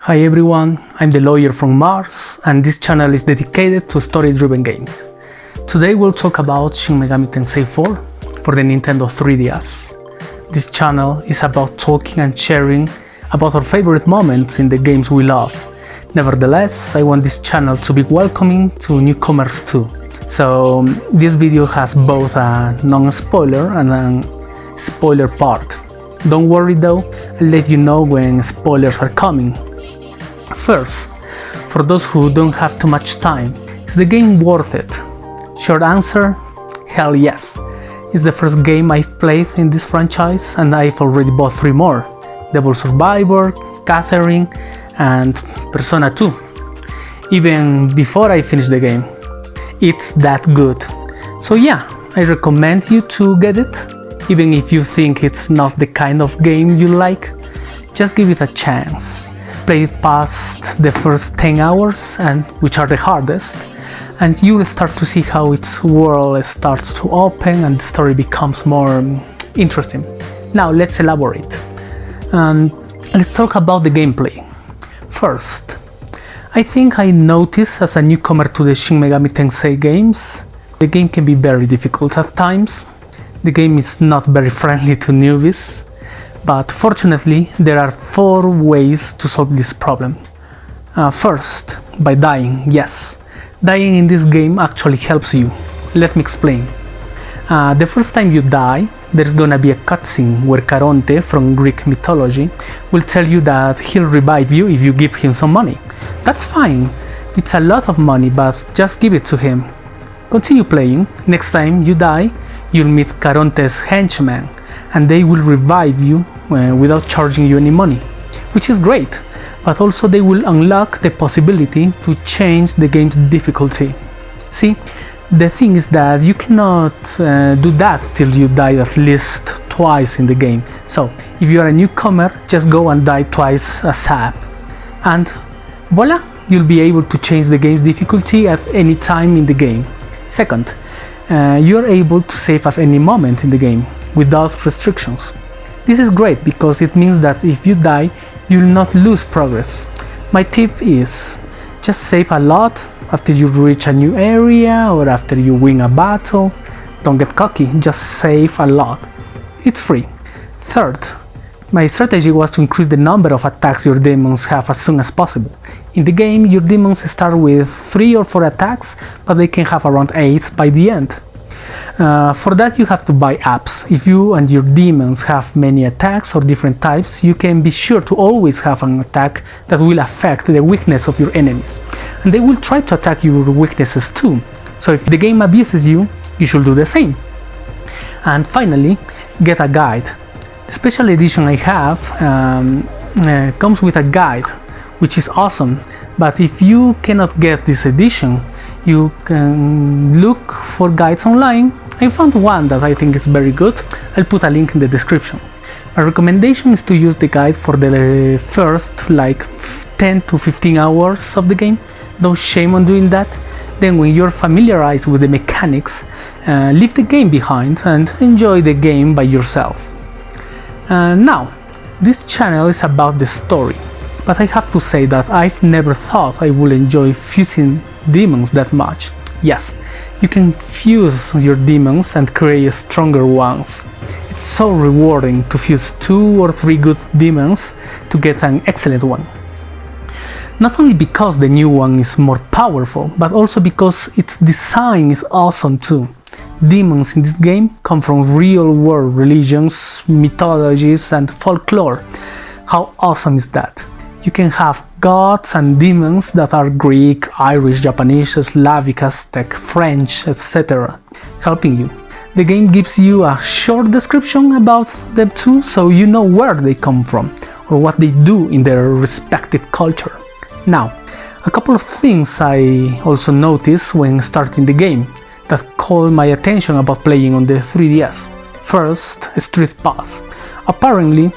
Hi everyone, I'm the lawyer from Mars, and this channel is dedicated to story-driven games. Today we'll talk about Shin Megami Tensei 4 for the Nintendo 3DS. This channel is about talking and sharing about our favorite moments in the games we love. Nevertheless, I want this channel to be welcoming to newcomers too. So this video has both a non-spoiler and a spoiler part. Don't worry though, I'll let you know when spoilers are coming. First, for those who don't have too much time, is the game worth it? Short answer, hell yes. It's the first game I've played in this franchise and I've already bought 3 more. Devil Survivor, Catherine and Persona 2. Even before I finished the game. It's that good. So yeah, I recommend you to get it. Even if you think it's not the kind of game you like, just give it a chance. Play it past the first 10 hours, and which are the hardest, and you will start to see how its world starts to open and the story becomes more interesting. Now let's elaborate. Let's talk about the gameplay. First, I think I noticed as a newcomer to the Shin Megami Tensei games, the game can be very difficult at times. The game is not very friendly to newbies. But fortunately, there are 4 ways to solve this problem. First, by dying, yes. Dying in this game actually helps you. Let me explain. The first time you die, there's gonna be a cutscene where Caronte from Greek mythology will tell you that he'll revive you if you give him some money. That's fine. It's a lot of money, but just give it to him. Continue playing. Next time you die, you'll meet Caronte's henchmen, and they will revive you without charging you any money, which is great, but also they will unlock the possibility to change the game's difficulty. See, the thing is that you cannot do that till you die at least twice in the game. So if you are a newcomer, just go and die twice ASAP, and voila, you'll be able to change the game's difficulty at any time in the game. Second, you're able to save at any moment in the game without restrictions. This is great because it means that if you die, you'll not lose progress. My tip is just save a lot after you reach a new area or after you win a battle. Don't get cocky, just save a lot. It's free. Third, my strategy was to increase the number of attacks your demons have as soon as possible. In the game, your demons start with 3 or 4 attacks, but they can have around 8 by the end. For that you have to buy apps. If you and your demons have many attacks or different types, you can be sure to always have an attack that will affect the weakness of your enemies. And they will try to attack your weaknesses too. So if the game abuses you, you should do the same. And finally, get a guide. The special edition I have comes with a guide, which is awesome. But if you cannot get this edition, you can look for guides online. I found one that I think is very good. I'll put a link in the description. My recommendation is to use the guide for the first 10 to 15 hours of the game. No shame on doing that. Then when you're familiarized with the mechanics, leave the game behind and enjoy the game by yourself. Now, this channel is about the story, but I have to say that I've never thought I would enjoy fusing demons that much. Yes, you can fuse your demons and create stronger ones. It's so rewarding to fuse 2 or 3 good demons to get an excellent one. Not only because the new one is more powerful, but also because its design is awesome too. Demons in this game come from real-world religions, mythologies and folklore. How awesome is that? You can have gods and demons that are Greek, Irish, Japanese, Slavic, Aztec, French, etc. helping you. The game gives you a short description about them too, so you know where they come from or what they do in their respective culture. Now, a couple of things I also noticed when starting the game that caught my attention about playing on the 3DS. First, Street Pass. Apparently,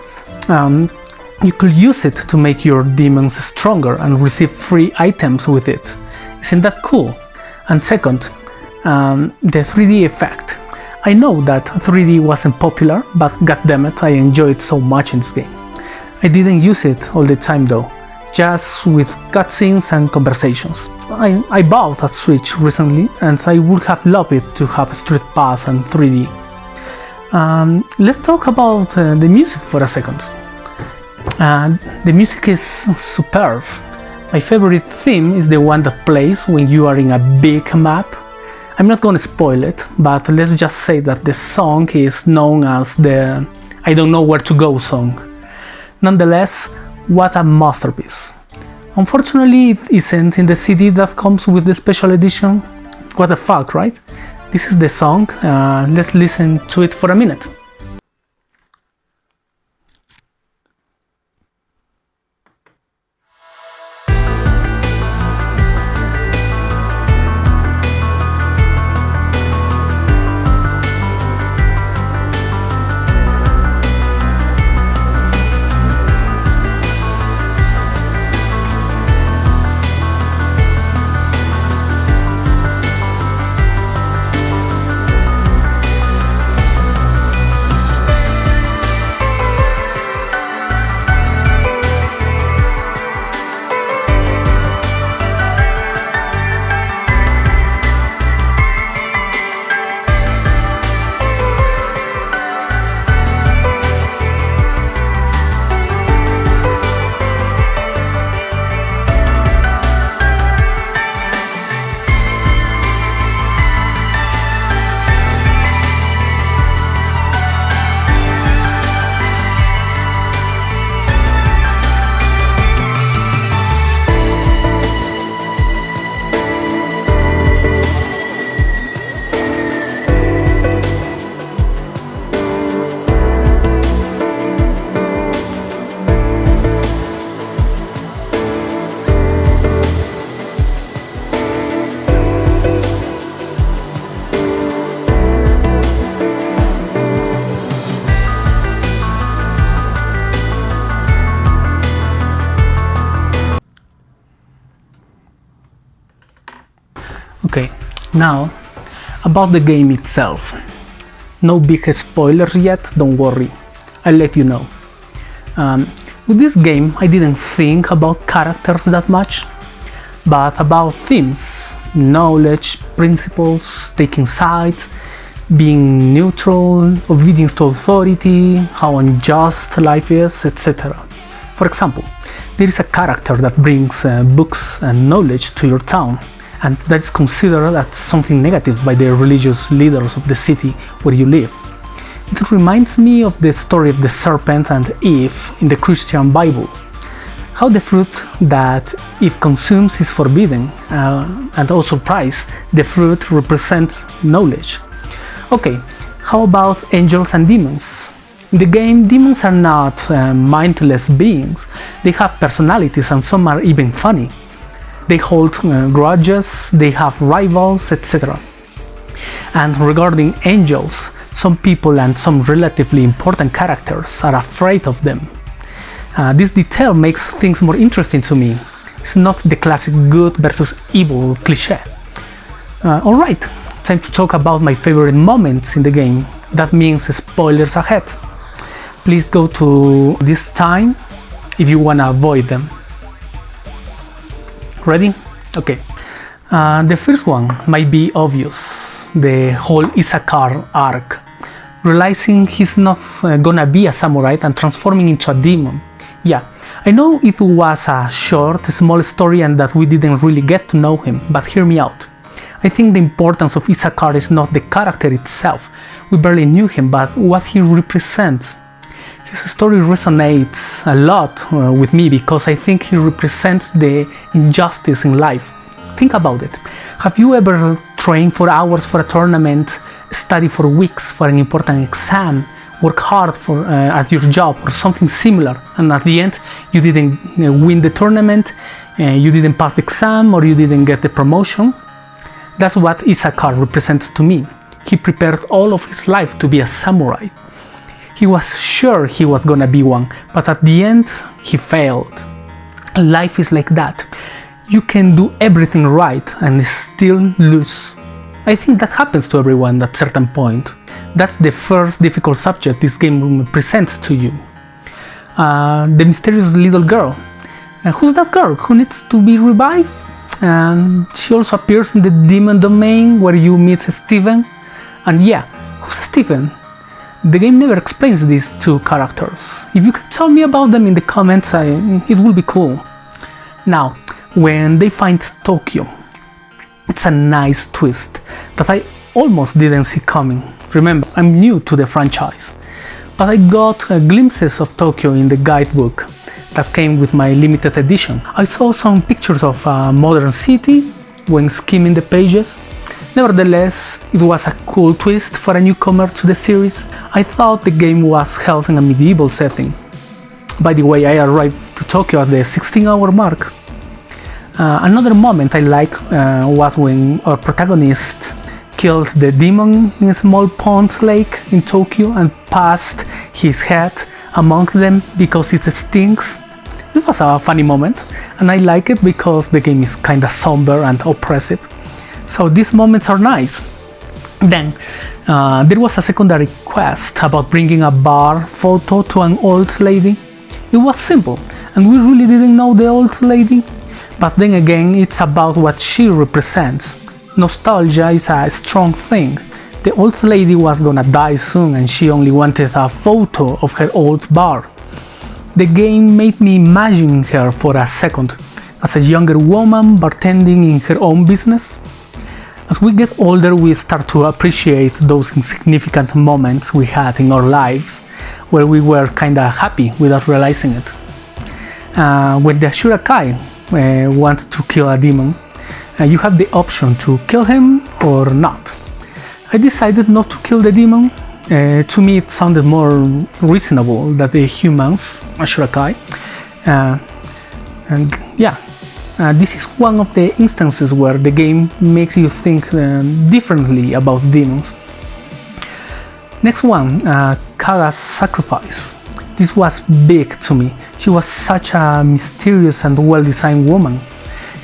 you could use it to make your demons stronger and receive free items with it. Isn't that cool? And second, the 3D effect. I know that 3D wasn't popular, but goddammit, I enjoy it so much in this game. I didn't use it all the time though. just with cutscenes and conversations. I bought a Switch recently and I would have loved it to have Street Pass and 3D. Let's talk about the music for a second. The music is superb. My favorite theme is the one that plays when you are in a big map. I'm not gonna spoil it, but let's just say that the song is known as the I don't know where to go song. Nonetheless, what a masterpiece. Unfortunately, it isn't in the CD that comes with the special edition. What the fuck, right? This is the song. Let's listen to it for a minute. Okay, now about the game itself. No big spoilers yet, don't worry, I'll let you know. With this game I didn't think about characters that much, but about themes, knowledge, principles, taking sides, being neutral, obedience to authority, how unjust life is, etc. For example, there is a character that brings books and knowledge to your town, and that is considered as something negative by the religious leaders of the city where you live. It reminds me of the story of the serpent and Eve in the Christian Bible. How the fruit that Eve consumes is forbidden, and also price, the fruit represents knowledge. Okay, how about angels and demons? In the game, demons are not mindless beings. They have personalities and some are even funny. They hold grudges, they have rivals, etc. And regarding angels, some people and some relatively important characters are afraid of them. This detail makes things more interesting to me. It's not the classic good versus evil cliché. Alright, time to talk about my favorite moments in the game. That means spoilers ahead. Please go to this time if you wanna avoid them. Ready? Okay. The first one might be obvious, the whole Isakar arc. Realizing he's not gonna be a samurai and transforming into a demon. Yeah, I know it was a short, small story and that we didn't really get to know him, but hear me out. I think the importance of Isakar is not the character itself. We barely knew him, but what he represents. His story resonates a lot with me because I think he represents the injustice in life. Think about it. Have you ever trained for hours for a tournament, study for weeks for an important exam, work hard at your job or something similar, and at the end you didn't win the tournament, you didn't pass the exam, or you didn't get the promotion? That's what Isakar represents to me. He prepared all of his life to be a samurai. He was sure he was gonna be one, but at the end, he failed. Life is like that. You can do everything right and still lose. I think that happens to everyone at a certain point. That's the first difficult subject this game presents to you. The mysterious little girl. Who's that girl who needs to be revived? And she also appears in the demon domain where you meet Steven. And yeah, who's Steven? The game never explains these two characters. If you can tell me about them in the comments, it will be cool. Now, when they find Tokyo, it's a nice twist that I almost didn't see coming. Remember, I'm new to the franchise, but I got glimpses of Tokyo in the guidebook that came with my limited edition. I saw some pictures of a modern city when skimming the pages. Nevertheless, it was a cool twist for a newcomer to the series. I thought the game was held in a medieval setting. By the way, I arrived to Tokyo at the 16-hour mark. Another moment I liked was when our protagonist killed the demon in a small pond lake in Tokyo and passed his head among them because it stinks. It was a funny moment, and I like it because the game is kinda somber and oppressive. So these moments are nice. Then there was a secondary quest about bringing a bar photo to an old lady. It was simple, and we really didn't know the old lady. But then again, it's about what she represents. Nostalgia is a strong thing. The old lady was gonna die soon and she only wanted a photo of her old bar. The game made me imagine her for a second as a younger woman bartending in her own business. As we get older, we start to appreciate those insignificant moments we had in our lives where we were kinda happy without realizing it. When the Ashura-Kai want to kill a demon, you have the option to kill him or not. I decided not to kill the demon. To me it sounded more reasonable than the humans, Ashura-Kai. And yeah, this is one of the instances where the game makes you think differently about demons. Next one, Kaga's sacrifice. This was big to me. She was such a mysterious and well-designed woman.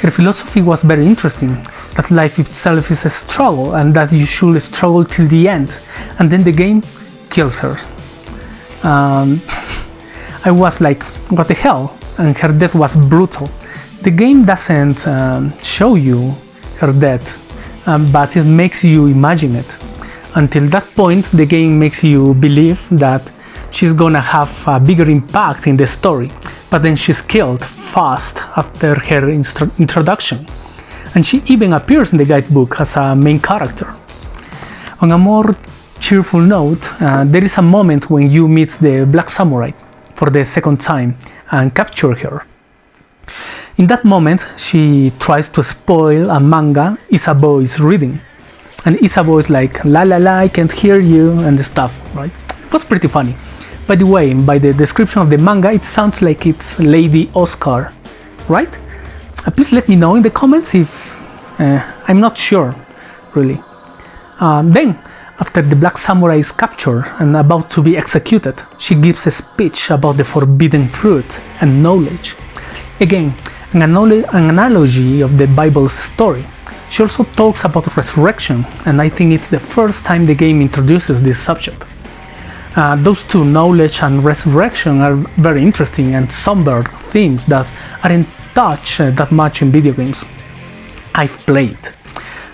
Her philosophy was very interesting, that life itself is a struggle and that you should struggle till the end, and then the game kills her. I was like, what the hell? And her death was brutal. The game doesn't show you her death, but it makes you imagine it. Until that point, the game makes you believe that she's gonna have a bigger impact in the story, but then she's killed fast after her introduction, and she even appears in the guidebook as a main character. On a more cheerful note, there is a moment when you meet the Black Samurai for the second time and capture her. In that moment, she tries to spoil a manga Isabeau is reading, and Isabeau is like, la la la, I can't hear you, and stuff, right? It was pretty funny. By the way, by the description of the manga, it sounds like it's Lady Oscar, right? Please let me know in the comments if I'm not sure, really. Then, after the Black Samurai is captured and about to be executed, she gives a speech about the forbidden fruit and knowledge. Again, an analogy of the Bible's story. She also talks about resurrection, and I think it's the first time the game introduces this subject. Those two, knowledge and resurrection, are very interesting and somber themes that aren't touched that much in video games I've played.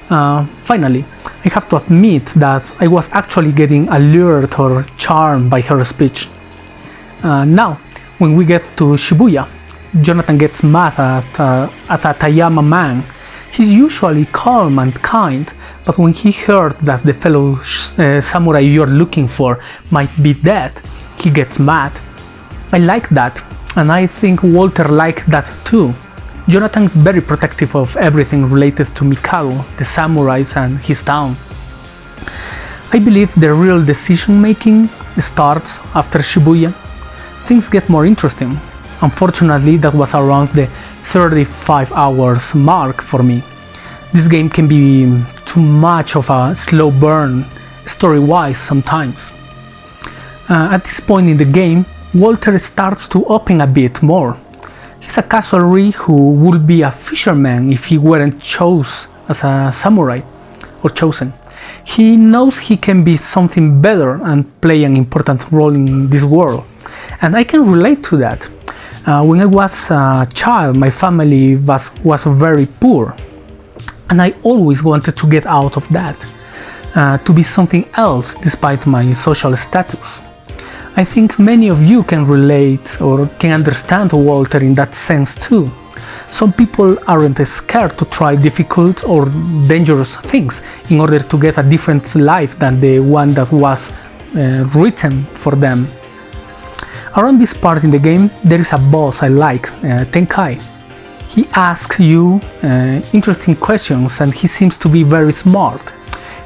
Finally, I have to admit that I was actually getting allured or charmed by her speech. Now, when we get to Shibuya, Jonathan gets mad at a Tayama man. He's usually calm and kind, but when he heard that the fellow samurai you're looking for might be dead, he gets mad. I like that, and I think Walter liked that too. Jonathan is very protective of everything related to Mikado, the samurais, and his town. I believe the real decision making starts after Shibuya. Things get more interesting. Unfortunately, that was around the 35 hours mark for me. This game can be too much of a slow burn, story-wise sometimes. At this point in the game, Walter starts to open a bit more. He's a casualty who would be a fisherman if he weren't chosen as a samurai, or chosen. He knows he can be something better and play an important role in this world, and I can relate to that. When I was a child, my family was very poor, and I always wanted to get out of that, to be something else despite my social status. I think many of you can relate or can understand Walter in that sense too. Some people aren't scared to try difficult or dangerous things in order to get a different life than the one that was written for them. Around this part in the game, there is a boss I like, Tenkai. He asks you interesting questions and he seems to be very smart.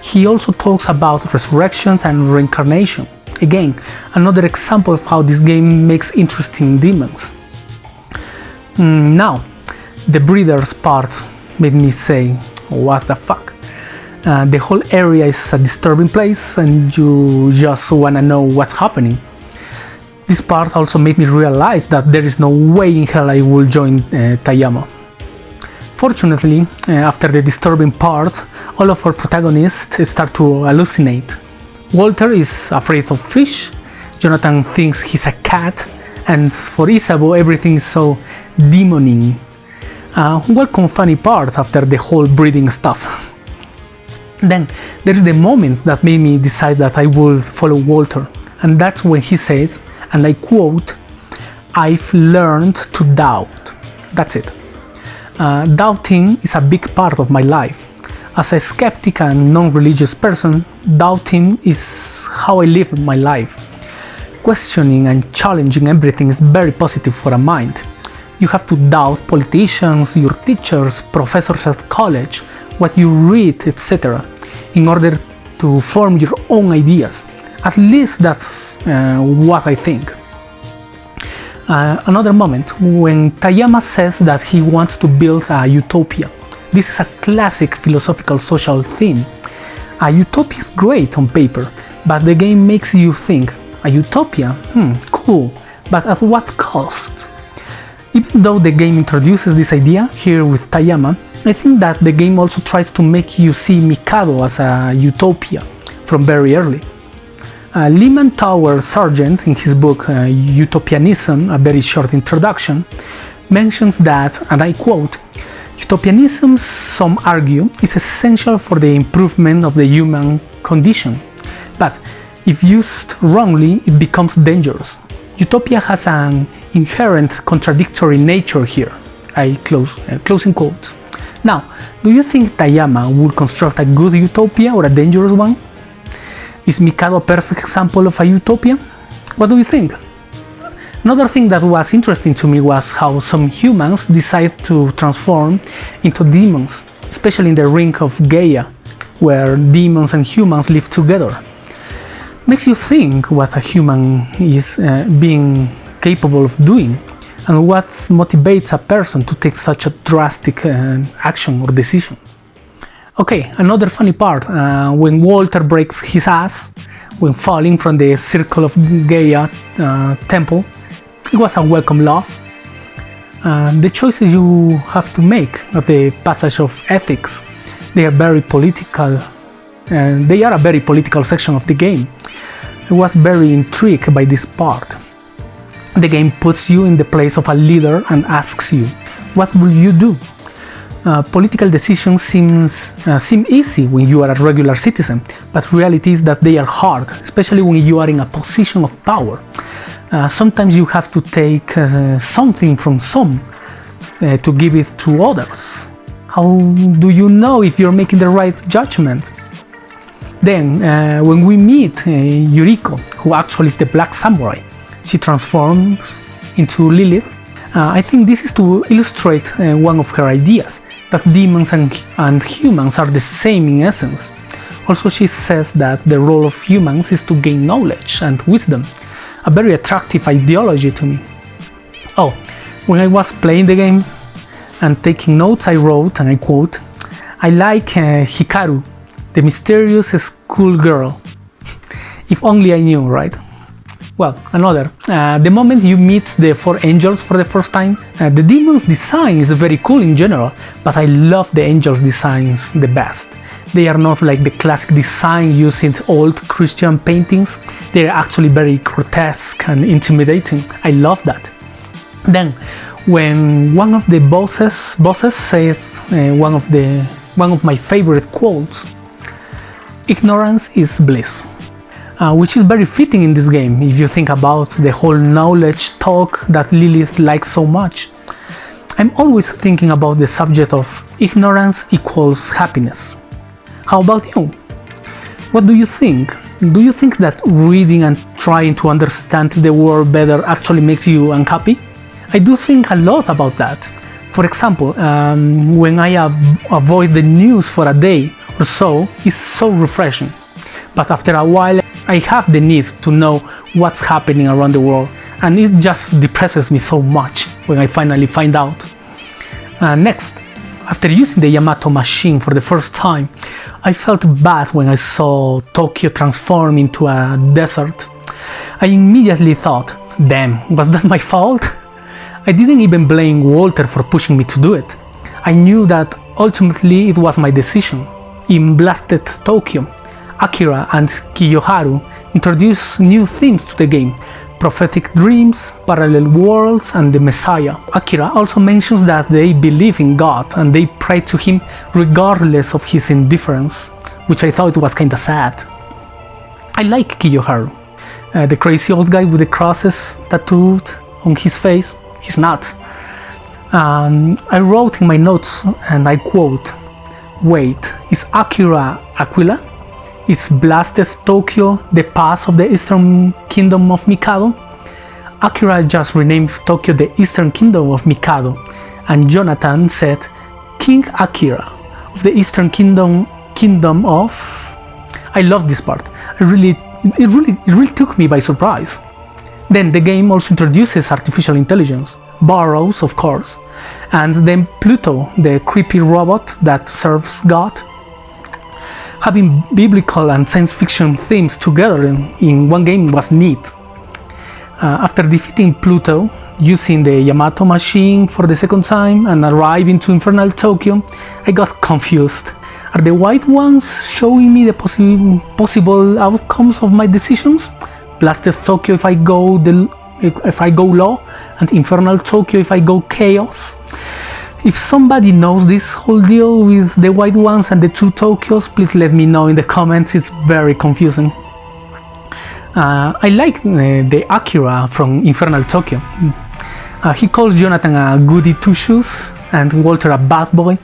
He also talks about resurrection and reincarnation. Again, another example of how this game makes interesting demons. Now, the breeders part made me say, what the fuck? The whole area is a disturbing place and you just wanna know what's happening. This part also made me realize that there is no way in hell I will join Tayama. Fortunately, after the disturbing part, all of our protagonists start to hallucinate. Walter is afraid of fish, Jonathan thinks he's a cat, and for Isabu everything is so demoning. Welcome funny part after the whole breeding stuff. Then there is the moment that made me decide that I would follow Walter, and that's when he says, and I quote, "I've learned to doubt." That's it. Doubting is a big part of my life. As a skeptic and non-religious person, doubting is how I live my life. Questioning and challenging everything is very positive for a mind. You have to doubt politicians, your teachers, professors at college, what you read, etc., in order to form your own ideas. At least that's what I think. Another moment, when Tayama says that he wants to build a utopia. This is a classic philosophical social theme. A utopia is great on paper, but the game makes you think, a utopia? Cool, but at what cost? Even though the game introduces this idea here with Tayama, I think that the game also tries to make you see Mikado as a utopia from very early. Lehman Tower Sargent, in his book Utopianism, a very short introduction, mentions that, and I quote, "Utopianism, some argue, is essential for the improvement of the human condition, but if used wrongly, it becomes dangerous. Utopia has an inherent contradictory nature here." Closing quotes. Now, do you think Tayama would construct a good utopia or a dangerous one? Is Mikado a perfect example of a utopia? What do you think? Another thing that was interesting to me was how some humans decide to transform into demons, especially in the ring of Gaia, where demons and humans live together. Makes you think what a human is being capable of doing, and what motivates a person to take such a drastic action or decision. Okay, another funny part, when Walter breaks his ass when falling from the Circle of Gaia temple, it was a welcome laugh. The choices you have to make at the passage of ethics, they are very political, and they are a very political section of the game. I was very intrigued by this part. The game puts you in the place of a leader and asks you, what will you do? Political decisions seem easy when you are a regular citizen, but reality is that they are hard, especially when you are in a position of power. Sometimes you have to take something from some to give it to others. How do you know if you're making the right judgment? Then, when we meet Yuriko, who actually is the Black Samurai, she transforms into Lilith. I think this is to illustrate one of her ideas, that demons and humans are the same in essence. Also, she says that the role of humans is to gain knowledge and wisdom, a very attractive ideology to me. Oh, when I was playing the game and taking notes, I wrote, and I quote, "I like Hikaru, the mysterious schoolgirl. If only I knew, right?" Well, another. The moment you meet the four angels for the first time, the demon's design is very cool in general, but I love the angels' designs the best. They are not like the classic design used in old Christian paintings. They are actually very grotesque and intimidating. I love that. Then, when one of the bosses said one of my favorite quotes, "Ignorance is bliss," which is very fitting in this game if you think about the whole knowledge talk that Lilith likes so much. I'm always thinking about the subject of ignorance equals happiness. How about you? What do you think? Do you think that reading and trying to understand the world better actually makes you unhappy? I do think a lot about that. For example, when I avoid the news for a day or so, it's so refreshing. But after a while, I have the need to know what's happening around the world, and it just depresses me so much when I finally find out. Next, after using the Yamato machine for the first time, I felt bad when I saw Tokyo transform into a desert. I immediately thought, damn, was that my fault? I didn't even blame Walter for pushing me to do it. I knew that ultimately it was my decision. In Blasted Tokyo, Akira and Kiyoharu introduced new themes to the game: prophetic dreams, parallel worlds, and the Messiah. Akira also mentions that they believe in God and they pray to him regardless of his indifference, which I thought was kinda sad. I like Kiyoharu, the crazy old guy with the crosses tattooed on his face. He's not. I wrote in my notes, and I quote, "Wait, is Akira Aquila? Is Blasted Tokyo the past of the Eastern Kingdom of Mikado?" Akira just renamed Tokyo the Eastern Kingdom of Mikado, and Jonathan said, "King Akira of the Eastern Kingdom of..." I love this part. It really took me by surprise. Then the game also introduces artificial intelligence, Burrows of course, and then Pluto, the creepy robot that serves God. Having biblical and science fiction themes together in one game was neat. After defeating Pluto, using the Yamato machine for the second time and arriving to Infernal Tokyo, I got confused. Are the white ones showing me the possible outcomes of my decisions? Blasted Tokyo if I go law, and Infernal Tokyo if I go chaos? If somebody knows this whole deal with the white ones and the two Tokyos, please let me know in the comments. It's very confusing. I like the Akira from Infernal Tokyo. He calls Jonathan a goody two-shoes and Walter a bad boy.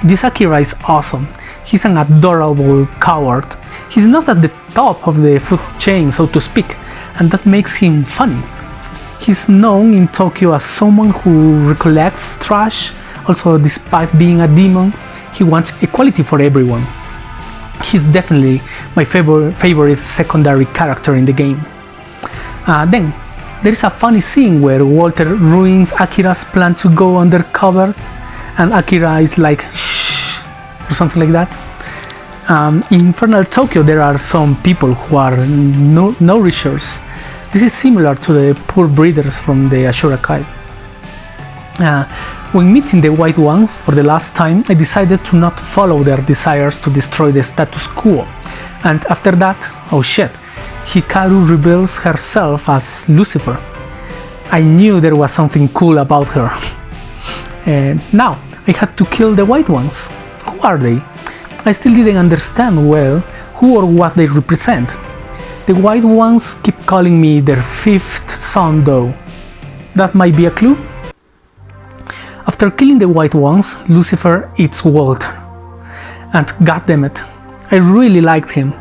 This Akira is awesome. He's an adorable coward. He's not at the top of the food chain, so to speak, and that makes him funny. He's known in Tokyo as someone who recollects trash. Also, despite being a demon, he wants equality for everyone. He's definitely my favorite secondary character in the game. Then, there is a funny scene where Walter ruins Akira's plan to go undercover, and Akira is like, shh, or something like that. In Infernal Tokyo, there are some people who are nourishers. This is similar to the poor breeders from the Ashura-Kai. When meeting the White Ones for the last time, I decided to not follow their desires to destroy the status quo. And after that, oh shit, Hikaru reveals herself as Lucifer. I knew there was something cool about her. Now, I had to kill the White Ones. Who are they? I still didn't understand well who or what they represent. The White Ones keep calling me their fifth son though. That might be a clue? After killing the White Ones, Lucifer eats Walter. And goddammit, I really liked him.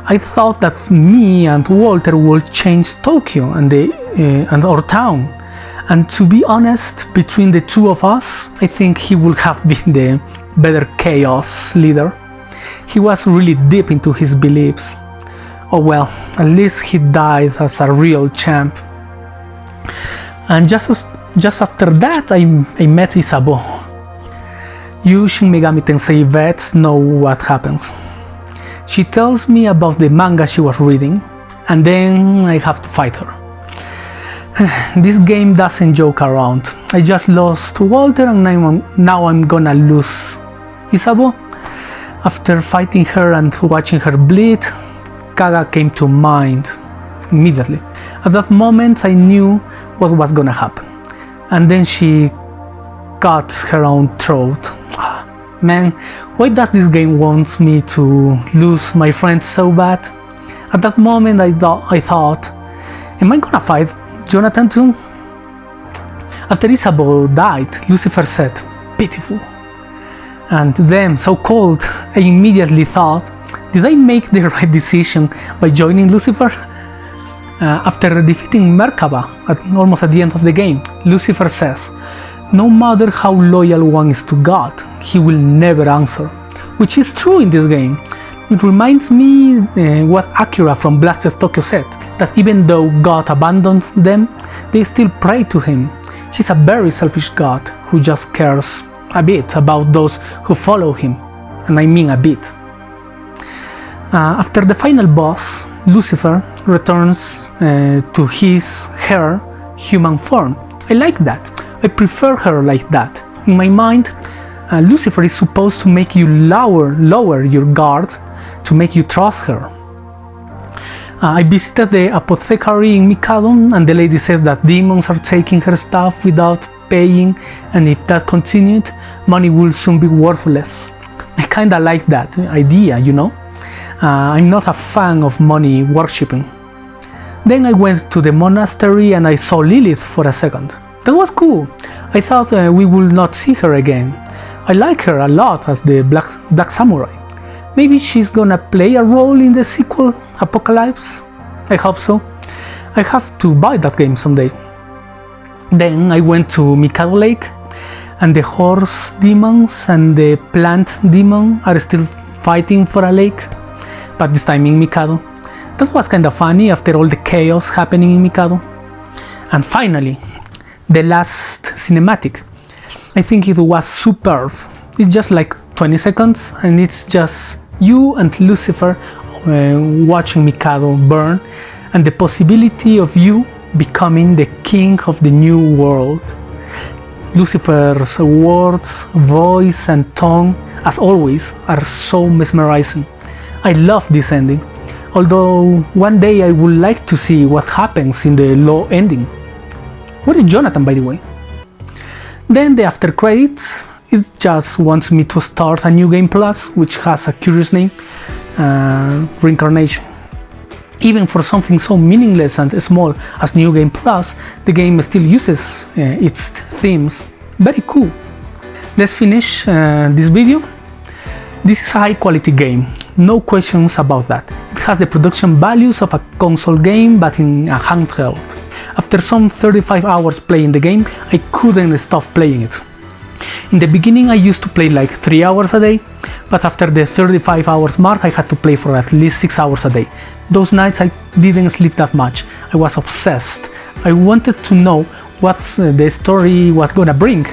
I thought that me and Walter would change Tokyo and our town. And to be honest, between the two of us, I think he would have been the better chaos leader. He was really deep into his beliefs. Oh well, at least he died as a real champ. And just after that, I met Isabeau. You Shin Megami Tensei vets know what happens. She tells me about the manga she was reading, and then I have to fight her. This game doesn't joke around. I just lost Walter and now I'm gonna lose Isabeau. After fighting her and watching her bleed, Kaga came to mind immediately. At that moment I knew what was gonna happen. and then she cuts her own throat. Man, why does this game want me to lose my friends so bad? At that moment I thought, am I gonna fight Jonathan too? After Isabel died, Lucifer said, pitiful. And then, so cold, I immediately thought, did I make the right decision by joining Lucifer? After defeating Merkaba, almost at the end of the game, Lucifer says, no matter how loyal one is to God, he will never answer. Which is true in this game. It reminds me what Akira from Blasted Tokyo said, that even though God abandoned them, they still pray to him. He's a very selfish God who just cares a bit about those who follow him. And I mean a bit. After the final boss, Lucifer returns to her human form. I like that. I prefer her like that. In my mind, Lucifer is supposed to make you lower your guard to make you trust her. I visited the apothecary in Mikado, and the lady said that demons are taking her stuff without paying, and if that continued, money will soon be worthless. I kinda like that idea, you know? I'm not a fan of money worshipping. Then I went to the monastery and I saw Lilith for a second. That was cool. I thought we would not see her again. I like her a lot as the Black Samurai. Maybe she's gonna play a role in the sequel, Apocalypse? I hope so. I have to buy that game someday. Then I went to Mikado Lake, and the horse demons and the plant demon are still fighting for a lake, but this time in Mikado. That was kinda funny after all the chaos happening in Mikado. And finally, the last cinematic. I think it was superb. It's just like 20 seconds and it's just you and Lucifer watching Mikado burn, and the possibility of you becoming the king of the new world. Lucifer's words, voice and tone, as always, are so mesmerizing. I love this ending, although one day I would like to see what happens in the law ending. Where is Jonathan, by the way? Then the after credits, it just wants me to start a new game plus, which has a curious name, Reincarnation. Even for something so meaningless and small as New Game Plus, the game still uses its themes. Very cool. Let's finish this video. This is a high quality game, no questions about that. It has the production values of a console game but in a handheld. After some 35 hours playing the game, I couldn't stop playing it. In the beginning I used to play like 3 hours a day, but after the 35 hours mark I had to play for at least 6 hours a day. Those nights I didn't sleep that much. I was obsessed. I wanted to know what the story was gonna bring.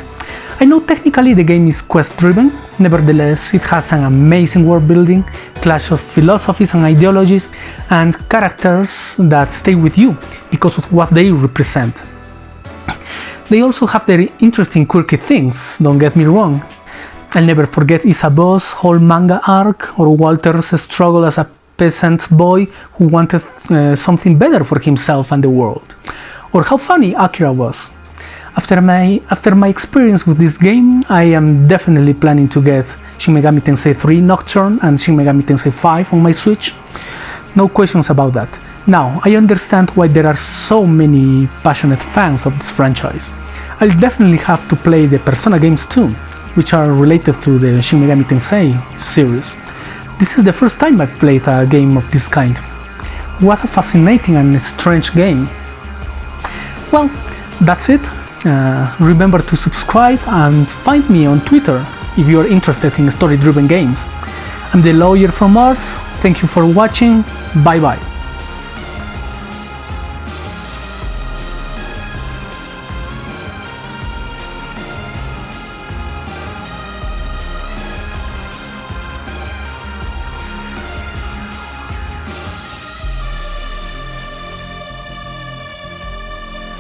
I know technically the game is quest driven, nevertheless it has an amazing world building, clash of philosophies and ideologies, and characters that stay with you because of what they represent. They also have very interesting quirky things, don't get me wrong. I'll never forget Isabeau's whole manga arc, or Walter's struggle as a peasant boy who wanted something better for himself and the world, or how funny Akira was. After my experience with this game, I am definitely planning to get Shin Megami Tensei 3 Nocturne and Shin Megami Tensei 5 on my Switch. No questions about that. Now, I understand why there are so many passionate fans of this franchise. I'll definitely have to play the Persona games too, which are related to the Shin Megami Tensei series. This is the first time I've played a game of this kind. What a fascinating and strange game. Well, that's it. Remember to subscribe and find me on Twitter if you are interested in story-driven games. I'm the lawyer from Mars. Thank you for watching. Bye bye.